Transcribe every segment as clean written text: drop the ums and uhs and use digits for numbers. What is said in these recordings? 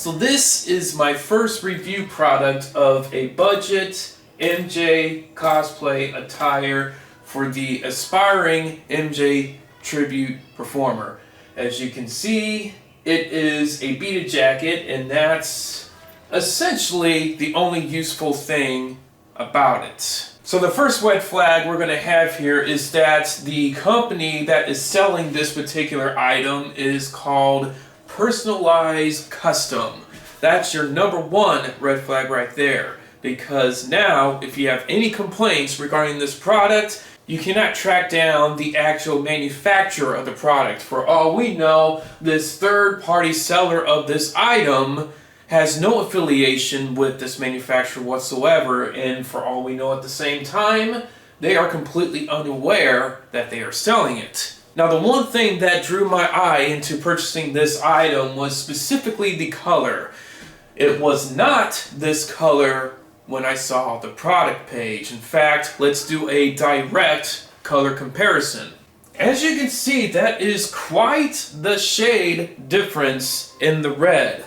So this is my first review product of a budget MJ cosplay attire for the aspiring MJ tribute performer. As you can see, it is a beaded jacket, and that's essentially the only useful thing about it. So the first red flag we're going to have here is that the company that is selling this particular item is called Personalized Custom. That's your number one red flag right there. Because now, if you have any complaints regarding this product, you cannot track down the actual manufacturer of the product. For all we know, this third-party seller of this item has no affiliation with this manufacturer whatsoever, and for all we know at the same time, they are completely unaware that they are selling it. Now, the one thing that drew my eye into purchasing this item was specifically the color. It was not this color when I saw the product page. In fact, let's do a direct color comparison. As you can see, that is quite the shade difference in the red.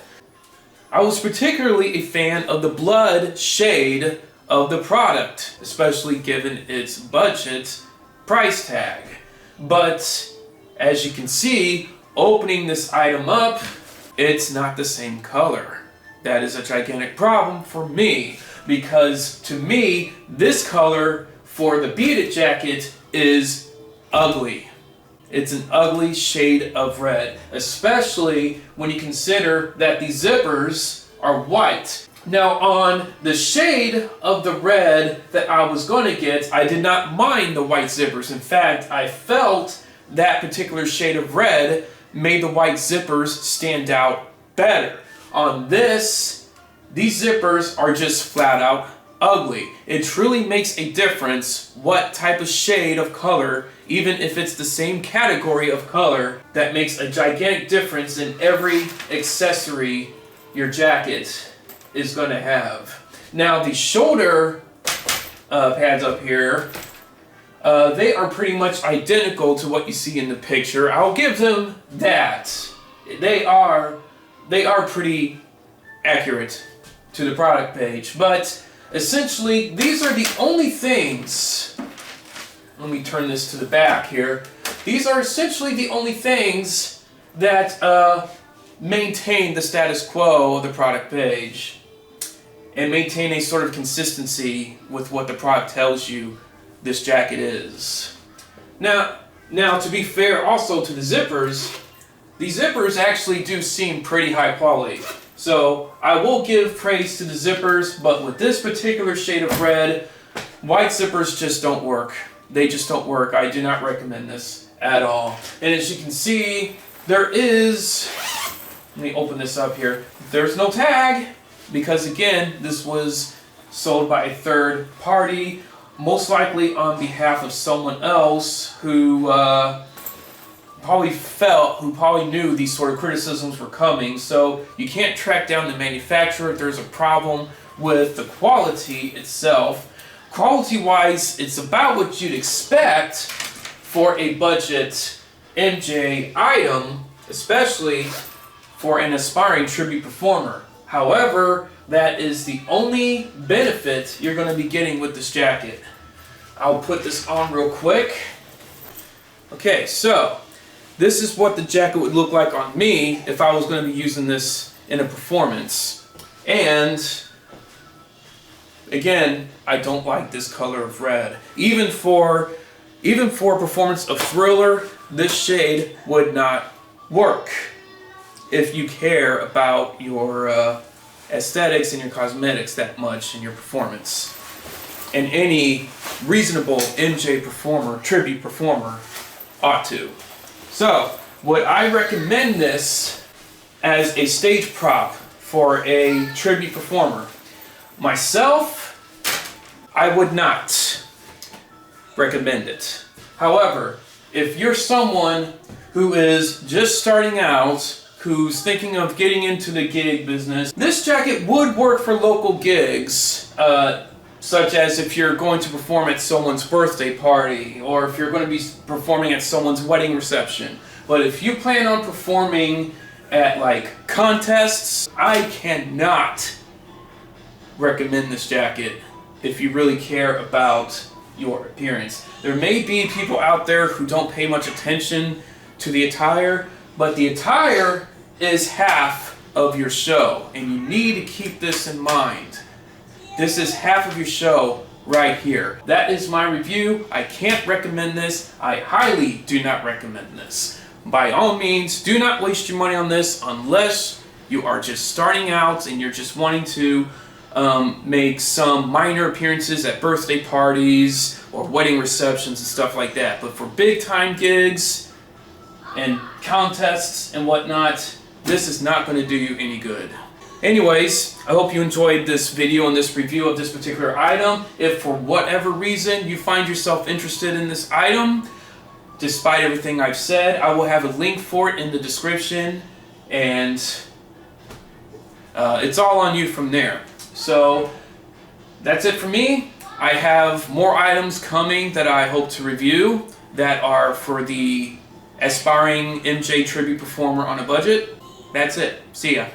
I was particularly a fan of the blood shade of the product, especially given its budget price tag. But as you can see, opening this item up, it's not the same color. That is a gigantic problem for me, because to me, this color for the beaded jacket is ugly. It's an ugly shade of red, especially when you consider that the zippers are white. Now, on the shade of the red that I was going to get, I did not mind the white zippers. In fact, I felt that particular shade of red made the white zippers stand out better. On this, these zippers are just flat out ugly. It truly makes a difference what type of shade of color, even if it's the same category of color, that makes a gigantic difference in every accessory your jacket is going to have. Now, the shoulder pads up here, they are pretty much identical to what you see in the picture. I'll give them that. They are pretty accurate to the product page, but essentially these are the only things. Let me turn this to the back here. These are essentially the only things that maintain the status quo of the product page and maintain a sort of consistency with what the product tells you this jacket is. Now to be fair also to the zippers, these zippers actually do seem pretty high quality. So I will give praise to the zippers, but with this particular shade of red, white zippers just don't work. They just don't work. I do not recommend this at all. And as you can see, there is, let me open this up here. There's no tag, because again, this was sold by a third party, most likely on behalf of someone else who probably knew these sort of criticisms were coming. So you can't track down the manufacturer. There's a problem with the quality itself. Quality-wise, it's about what you'd expect for a budget MJ item, especially for an aspiring tribute performer. However, that is the only benefit you're going to be getting with this jacket. I'll put this on real quick. Okay, so this is what the jacket would look like on me if I was going to be using this in a performance. And again, I don't like this color of red. Even for a performance of Thriller, this shade would not work if you care about your aesthetics and your cosmetics that much in your performance. And any reasonable MJ performer, tribute performer, ought to. So, would I recommend this as a stage prop for a tribute performer? Myself, I would not recommend it. However, if you're someone who is just starting out, who's thinking of getting into the gig business, this jacket would work for local gigs, such as if you're going to perform at someone's birthday party, or if you're going to be performing at someone's wedding reception. But if you plan on performing at like contests. I cannot recommend this jacket if you really care about your appearance. There may be people out there who don't pay much attention to the attire, but the attire is half of your show, and you need to keep this in mind. This is half of your show right here. That is my review. I can't recommend this. I highly do not recommend this. By all means, do not waste your money on this unless you are just starting out and you're just wanting to make some minor appearances at birthday parties or wedding receptions and stuff like that. But for big time gigs and contests and whatnot, this is not going to do you any good. Anyways, I hope you enjoyed this video and this review of this particular item. If for whatever reason you find yourself interested in this item, despite everything I've said, I will have a link for it in the description, and it's all on you from there. So that's it for me. I have more items coming that I hope to review that are for the aspiring MJ tribute performer on a budget. That's it. See ya.